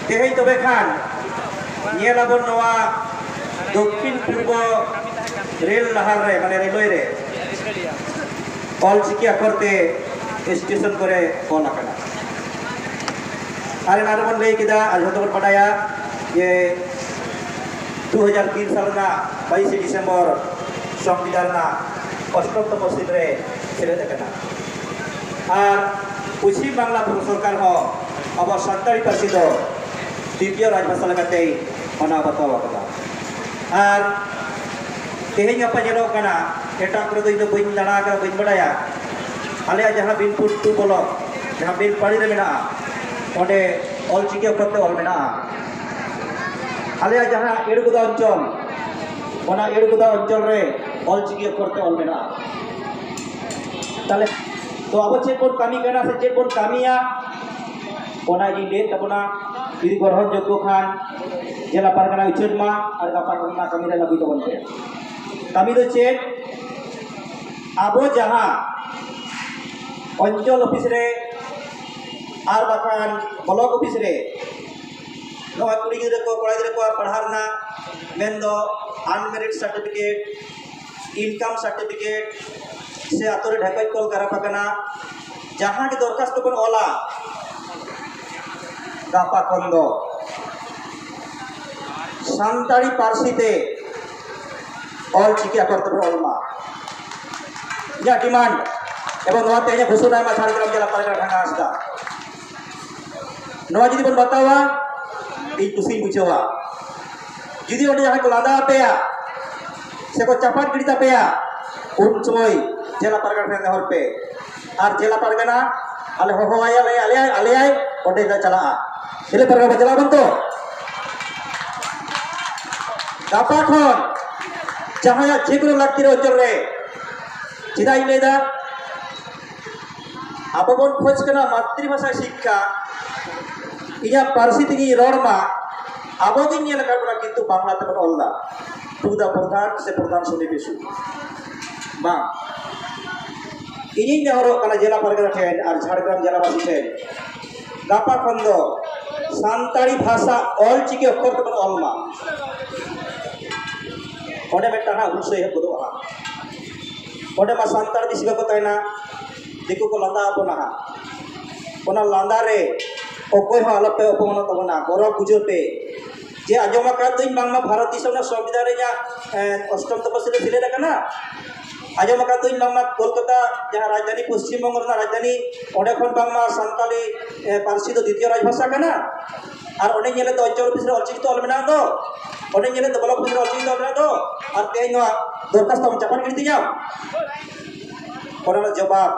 तेहें तबे खान नियलाबन नवा दक्षिण पूर्व रेल लाहार रे माने रेलवे रे ऑलचिकी अखरते स्टेशन करे कॉल आकना आरे नारबन लई किदा आज होतबन पटाया ये 2003 साल ना 22 डिसेंबर संविधान ना अष्टम मसीद रे सेलेद कना और पश्चिम बांगला सरकार हो अब सानताड़ी पार्सी दो द्वितीय राजभाषा लगाते मना बताव कना और तेहें गपा जेलो कना एटा करे दो इनो बइन दाना का बइन बडाया आले जहां बिनपुर टू बोलो जहां बिन पाड़ी रे मेना ओडे ऑलचिकी करते ऑल मेना आले जहां एड़गुदा अंचल ओना एड़गुदा अंचल रे ऑलचिकी करते ऑल मेना ताले तो अब चेक कोन कामी करना से चेक कोन कामिया ओना जी ले तबना यदि ग्रहण योग्य खान जेला पारगाना उचित मा और गापा कोना कामी रे लगी तो बनते कामी दो चेक अब जहां अंचल ऑफिस रे आर बाखान ब्लॉक ऑफिस रे नो कुड़ी गिरे को कोड़ा गिरे को पढ़ारना मेन दो अनमेरिट सर्टिफिकेट इनकम सर्टिफिकेट से आतोरे ढाकाय कॉल करा पकना जहां के दरखास्त को ओला गापा कोंदो सानताड़ी पार्सीते ऑलचिकी करते ओलमा या डिमांड एवं नवा तेज घोषणा मा झारग्राम जिला पारगाना ढांगा आसदा नवा जदि बन बतावा इन कुसी बुझवा जदि ओडे जहां को लादा पेया से को चापाट गिड़ता पेया उन समय जिला पारगाना ठेंगे हर पे और जिला पारगाना आले हो आया आले आए ओडे का चला जिले पारगाना चला बन तो गापा खन जहां या जेकुनो लागती रे अंचल रे चिदा इलेदा अब बन खोज कना मातृभाषा शिक्षा इया पारसी तिगी रोडमा अब दिन नेल काबरा किंतु बांग्ला ते बन ओलदा टुदा प्रधान से प्रधान सुनी बिसु बा इनी नेहरो कना जिला पारगाना ठेन और झारग्राम जिलावासी ठेन गापा खंदो सानताड़ी भाषा ऑलचिकी अक्षर ते बन ओलमा ओडे मेटाना हुसै हे बदो हा ओडे मा सानताड़ बिसिगा को ताइना दिकु को लांदा अपना हा ओना लांदा रे ओकोय हो आलपे अपमान तबना गौरव बुझो पे जे आजमा का दिन बांगला भारत दिसम संविधान रे या अष्टम तपसी रे सिले रकना आजमा का दिन बांगला कोलकाता जहां राजधानी पश्चिम बंग रे राजधानी ओडे खन बांगला सानताली पारसी दो द्वितीय राजभाषा कना और ओने नेले तो अंचल ऑफिस रे ऑलचिकी तो अलमेना दो ओने नेले तो ब्लॉक ऑफिस रे ऑलचिकी तो अलमेना दो और ते नो दरखास्त हम चापान गिरती जाओ ओना जवाब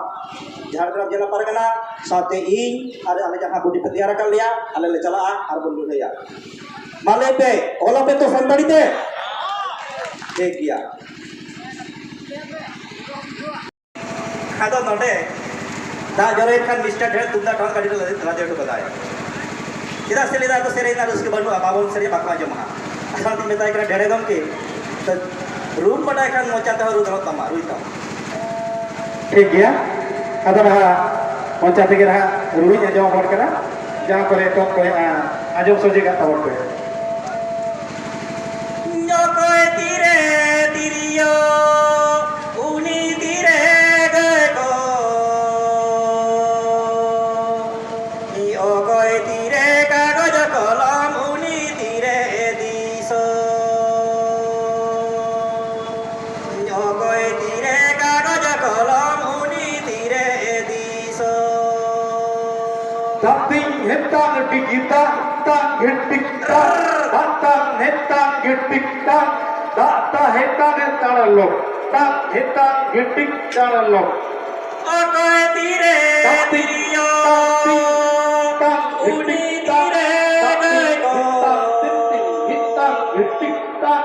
झारग्राम जिला पारगाना साथे इन और आले जहां बुटी पे तैयार कर लिया आले ले चला और बोल लिया माले पे ओला पे तो संताड़ी ते देख गया खादो नोडे दा जरे खान मिस्टर ढेर तुंदा ठन काडी ले राजे तो बताय इदा से लेदा तो सेरे ना उसके बनु बाबन सेरे बाकवा जमा असल ती मेताय करा ढेरे गम के तो रूम पटाय खान मोचा तो रू दरो तमा रुइता ठीक गया अदर मोचा ते रहा रुई आजम हर करा जहां करे तो कोई आजम सोजे का तवर पे यो कोई तीरे तिरियो उनी तीरे गए को यो कोई तीरे कागज कलम उनी तीरे दिसो यो कोई तीरे कागज कलम उनी तीरे दिसो Dating hetang digita tang getikta datang hetang getikta data hetang tanalok tang hetang getik tanalok okoy tire tiriyo uni tire gego hetang getikta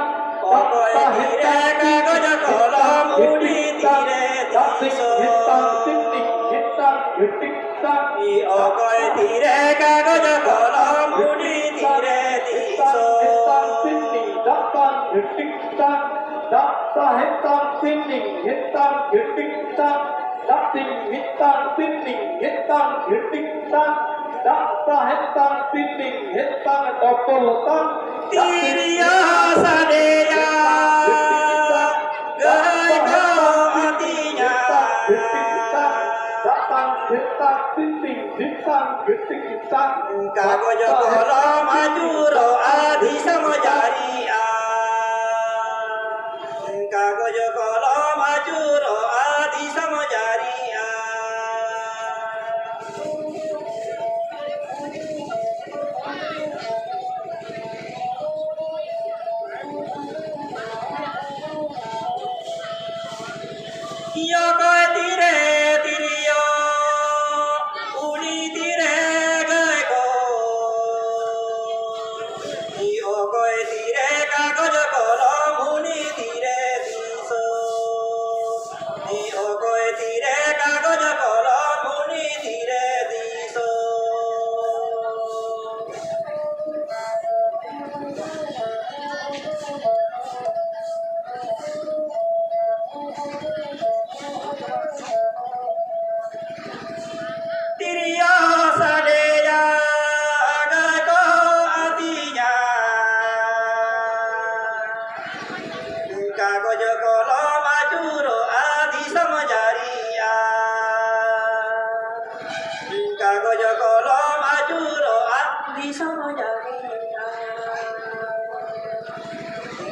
data hetang kagoj kolam uni tire diso hetang getikta okoy tire kagoj kolam uni tire diso datang getikta data hetang tinning hetang getikta dating hetang tinning hetang getikta dakta hetang titik hetang topolotan Tiriya sadeya gay ko atinya datang hetang titik hetang titik hetang kago jokolo majuro adi samajariya kago jokolo majuro adi samajariya Iyo koe tire tiriyo uli tire gae ko Iyo koe tire kago jokolo muni tire tiso Iyo koe tire kago jokolo muni tire tiso Tiriya sadeya gae ko atinya kago jokolo majuro adi samajariya kago jokolo majuro adi samajariya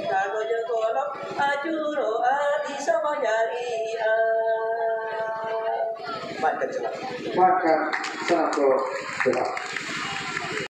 kago jokolo majuro adi samajariya Maka maka satu jelas.